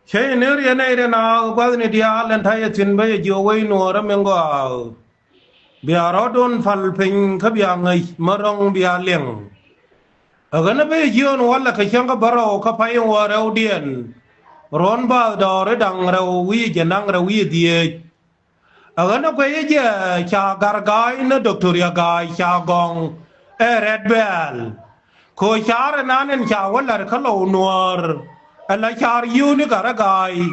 Che ne ri ne re na kwa ni dia len thai chin ba jo wei no ra meng go bia ro don fal pin ka bia ngai marong bia leng aga na be jo no wala ka chang ka baro ka pai wa ra dien ron ba do re dang ra wi je nang ra wi die aga na ko ye je cha gar gai na doctor ya gai cha gong e red bell ko char nanen cha wala ka lo nuor ala char yu ni gara gai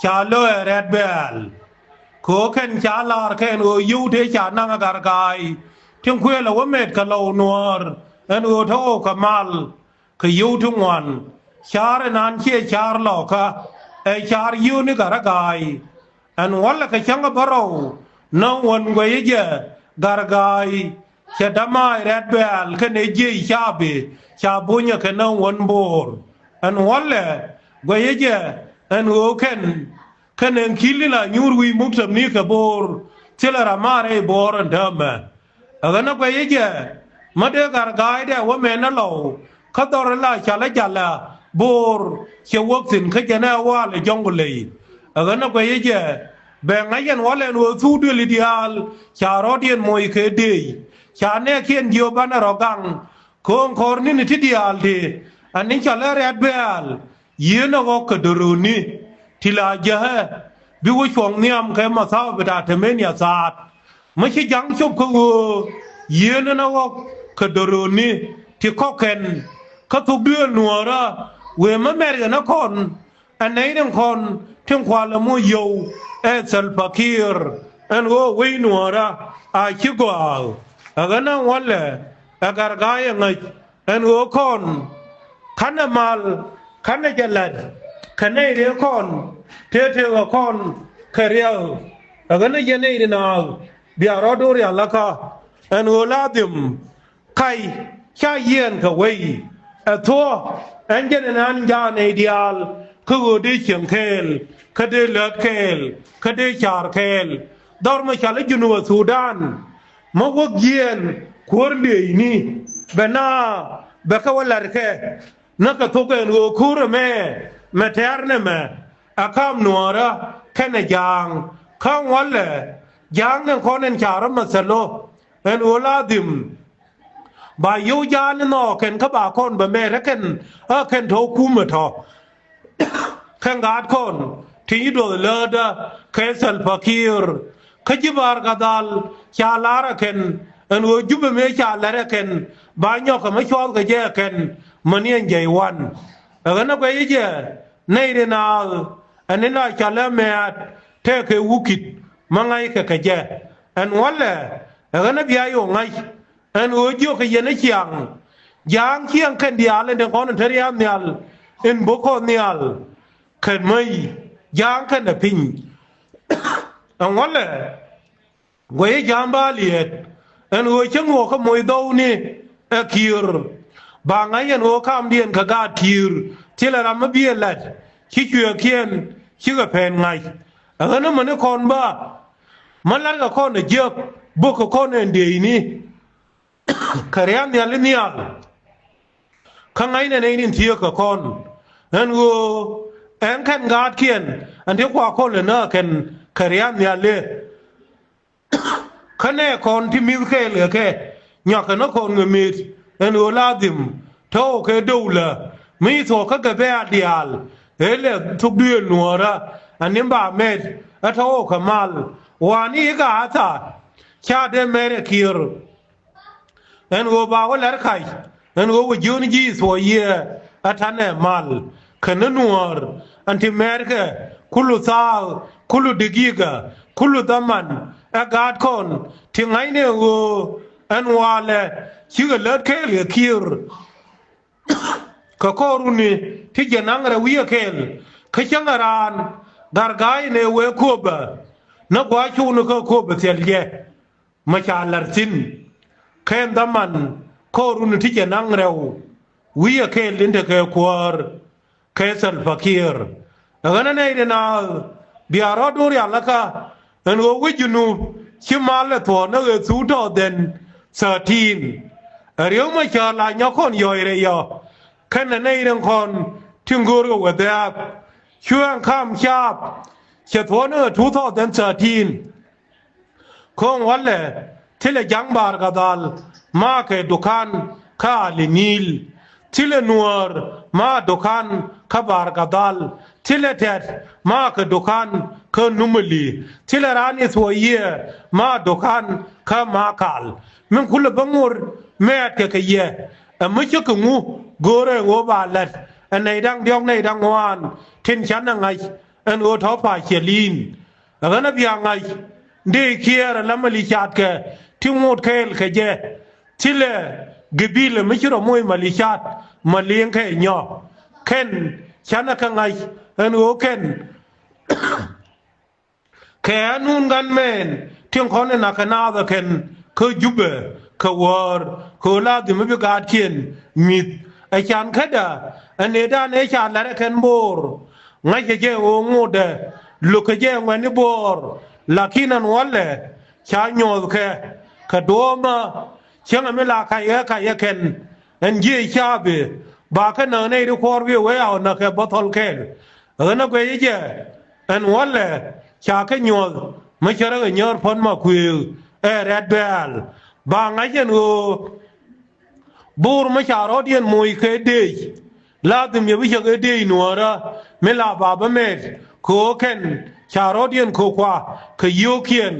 cha lo red bell ko ken cha lar ken o yu te cha nang gar gai tim kwe la wamet ka lo nuor en o tho ka mal ka yu tu ngwan char nan che char lo ka e char yu ni gara gai an wala ka changa baro no one way je gar gai cha dama red bell ken e je cha be cha bunya ken no one bor an wala gwayeje an oken kanen kilila nyurwi muktam ni ka bor tela ramare bor ndama agana gwayeje made gar gaide wa mena lo kador la chala jala bor che woktin ka jana wa le jongule agana gwayeje be ngayen wala no sudu lidial cha rodien moy ke de cha ne kien gio bana rogang kon korni ni tidial de anin chala red bell yena go kaduruni tila jaha bi wo chong niam ke ma sa beta temenia sat ma chi jang chop ko yena na go kaduruni ti koken ka tu dur nuora we ma mer na kon anai nan kon tin kwala mo yo e sal fakir an go we nuora a chi go aga na wala agar ga ngai an go kon kana mal kana jalad kana ire kon tete ga kon kariya agana yene ire na biya rodori alaka an oladim kai cha yen ka wei atho anjen nan ja ne ideal ku di chen kel kade lat kel kade char kel dor ma chala junu sudan ma wog yen kor le ni bana baka wala ke naka token go kure me materne me akam nuara kana jang kan wala jang ne konen chara masalo en oladim ba yu jan no ken ka ba kon ba me ken a ken to kuma to kan gad kon ti do lada kesal fakir kajibar gadal chalara ken en wo jube me chalara ken ba nyo ka ma chol ka je ken manien jay wan agana ko yeje nei de na anina chala me te ke wukit mangai ka je an wala agana biya yo ngai an ojo ka yene chiang jang chiang kan dia le de kon teriam nyal en boko nyal kan mai jang kan da pin an wala goye jamba liet an o chengo ka moy do ni akir ba ngai en o kam dien ka ga tir tila ram bie lat chi chue kien chi ga pen ngai agana man kon ba man la ga kon je bu ko kon en de ni kariam ya linia kan ngai ne ni tie ka kon en go en kan ga kien an de kwa kon le na ken kariam ya le kane kon ti mi ke le ke nya ka no kon ngi en o ladim to ke doula mi to ka ga be adial hele tuk dur nuora anim ba med ato ka mal wani ga ata cha de mere kir en go ba wala kai en go juni ji so ye atane mal kana nuor anti merke kullu sa kullu digiga kullu daman agad kon tingai ne go en wale chiga let ke le kir ka koruni ti janang ra wiya kel ka changaran dargai ne we koba na gwa chu no ka koba selje ma cha lartin ken daman koruni ti janang ra wiya kel linde ke kwar kesal fakir agana ne na biara dori alaka en go wujunu chimale to na e su to den 13 ariyo ma cha la nyakon yoire yo kana nei ran kon tingoro wada ช่วงข้ามชาบเฉทวน2013คงวันเลยที่เลยังบาร์กาดาลมาเกดุคันข้าลินีลที่เลนัวร์มาดุคันข้าบาร์กาดาลที่เลเท็ดมาเกดุคันข้านุมลีที่เลรานิสวยีมาดุคันข้ามาคาลมันคุลบังอุร์แม่เกย์ไม่ใช่กงูโกเรงโอบาลัดอันในดังเดียงในดังวานทิ้งฉันยังไงอันโอทอปาเชลินอันนั้นเป็นยังไงเด็กเขียร์ละมลิชาต์แกที่งดเคลขยะที่เลกบิลไม่ใช่เราไม่มลิชาต์มาเลี้ยงแค่เนาะเข็นฉันนักไงอันโอเข็นแค่นู่นกันแมนที่คนในนักนาดเข็นคือจุบคือวอร์คือลาดิไม่เป็นการเขียนมิดไอฉันแค่เดอันนี้ด้านไอฉันแล้วเข็นบอร์ไงจะเจ้าโง่เดลูกเจ้าเงินบอร์ลักขี้นันวันเลยชาโยดแค่ขดมาเชื่อไม่ลาใครเข็นอันยี่ชาบีบากันในทุกคนวิวไว้เอานักบัตรเข็นนักเวย์เจ้าอันวันเลยชาแค่โยดไม่ใช่เรื่องเยอะพ้นมาคุยเรดเบลบางไงจะนูบูร์ไม่ชาโรเดียนมวยเคยดีลาดิมยังไม่ใช่เคยดีนัวระไม่ลาบาบเมดโคเคนชาโรเดียนโคควาขยูเขียน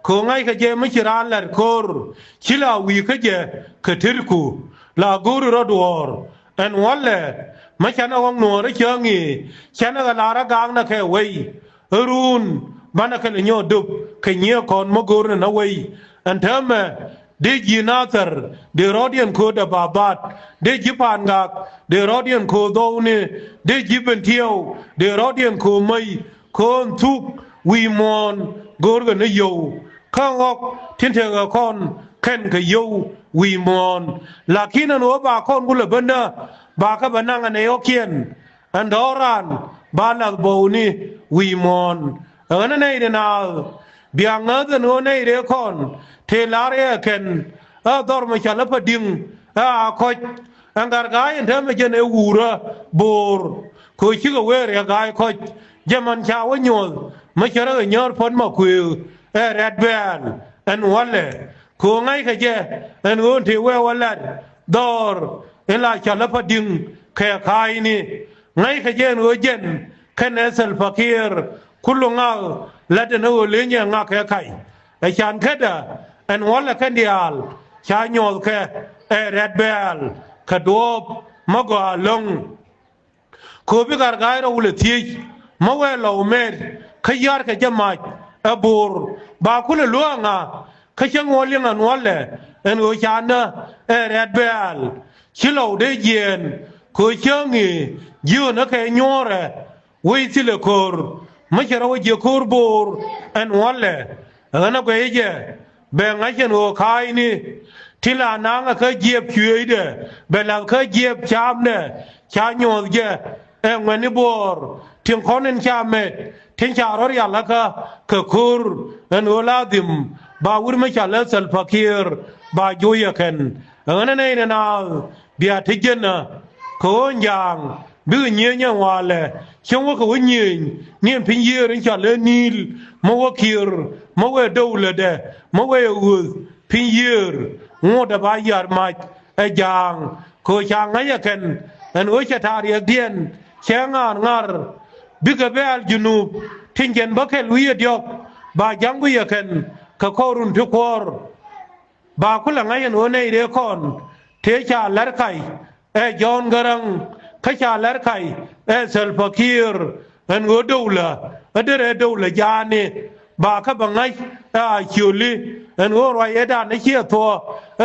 โคไงขยไม่ใช่ร้านเลดโคร์ชิลาวีขยขทิรคูลากูรอดวอร์อันวันเลยไม่ใช่นวังนัวระเชิงงี้ฉันก็ลาระกางนักแค่ไว้รูนบ้านนักแค่เนื้อดุบขยี้คนมกูรนเอาไว้อันเทอมเด็กยีนาเตอร์เดรอเดียนโคดบาบัดเด็กญี่ปุ่นกักเดรอเดียนโคโดนีเด็กญี่ปุ่นเที่ยวเดรอเดียนโคไม่คนทุกวีมอนกอร์กันยูข้างออกทิ้งเถอะคนเข็นขยูวีมอนหลักที่นั่นหัวบาคนกุลบันเดบาขบันนังอันเอโอเคียนอันดอรันบาลักโบนีวีมอนอันนั้นในนาเบียงเงินหัวในเรื่องคนเทลาเรียเข็นดอร์ไม่ใช่ละพดิงคอยอังการกายเธอไม่ใช่ในอูระบูร์คอยชิกเวรียกายคอยยมันชาวโยนไม่ใช่เรื่องเยอะพ้นมาคุยเรดเบลอันวันเลยคงไงขยะอันวันที่เววันละดอร์เอลาชาละพดิงแค่ใครนี่ไงขยะหัวเย็นแค่เนสเซลฟักีร์คุณลุงเอาและเดินหัวเลี้ยงงาแค่ใครไอฉันแค่เดอันวันละแค่เดียลชาโยนแค่เรดเบลขดวบมกว่าลงคูบิการกายเราเลยทีมาเวลเราเมดขยาร์ขจมาบูร์บาคุณล่วงอ่ะขยงวเลี้ยงอันวันเลยอันหัวฉันนะเรดเบลชิลเอาได้เย็นคุยเชิงงี้ยืนนักแค่ยัวเลยวิสิเลคูร์ไม่ใช่เราเยคูร์บูร์อันวันเลยอันนั้นก็ยังแบ่งให้ฉันหัวใครนี่ที่ลานางเคยเย็บช่วยเด้อเบลล์เคยเย็บชามเนี่ยชาโยนเจ้เงินนี่บัวถึงคนนั้นชาเม็ดถึงชารอยาละก็คูร์อันหัวลาดิมบาวุร์ไม่ใช่เลสลฟักีร์บาจุยกันอันนั้นเนี่ยนะเบียร์ที่เจนะคนยังบิวเนียยังว่าเลยช่วงว่าเขาเนียเนี่ยพิเยอร์ชาเลนิลมาว่าคีร์มาว่าดูเลยเด้มาว่าอูพิเยอร์งูดบายาร์มายังโคช่างไงกันอันว่าจะทารีเดียนเชียงงาร์บิกเบลจุนูทิ้งเงินบักเฮลุยเดียกบายังกุยกันเขาขอรุนทุกคนบาคุณหลังไงอันว่าในเรื่องคนเทชาลาร์ไคยอนกรังขชาลาร์ไคเซลฟักีร์อันว่าดูละอันเดรดูละยานีบาขบังไงชิวลีอันว่าไรเอดานในเชียตัว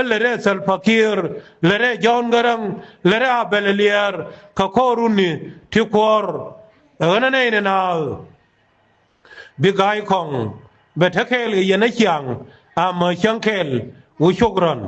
เลเรเซลฟักีร์เลเรยอนกรังเลเรอาเบลเลียร์เขาขอรุนนี่ทุกคนอันนั้นเนี่ยนะบิกไอของเบทเคลยันเชียงอามาเชียงเคลวุชกรัน